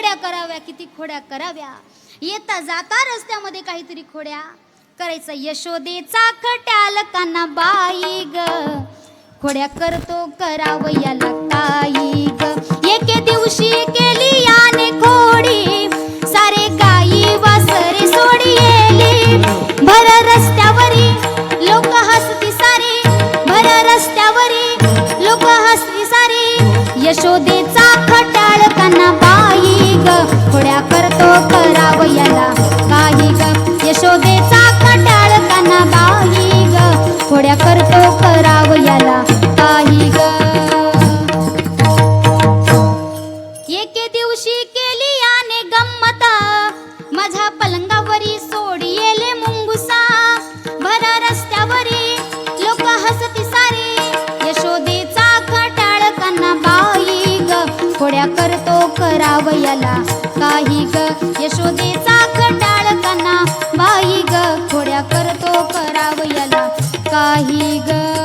खोड्या कराव्या, किती खोड्या कराव्या. येता जाता रस्त्यामध्ये काहीतरी खोड्या करायचा. यशोदेचा खट्याल काना बाई ग, खोड्या करतो करावयाला काही ग. एके दिवशी केली याने खोडी, सारे गाई वासरे सोडी येली. भर रस्त्यावरी लोक हसती सारी, भर रस्त्यावरी लोक हसती सारी. यशोदेचा खट्याळ काना बाई ग, खोड्या करतो करावयाला काही ग. यशोदेचा खट्याळ काना बाई ग, खोड्या करतो करावयाला काही ग. एके दिवशी केली याने गंमत, माझ्या पलंगावरी सोडी येले मुंगुसा. भर रस्त्यावरी लोक हसती सारी. यशोदेचा खट्याळ काना बाई ग, खोड्या करतो करावयाला काही ग. यशोदेचा खट्याळ काना बाई ग, खोड्या करतो करावयाला काही ग.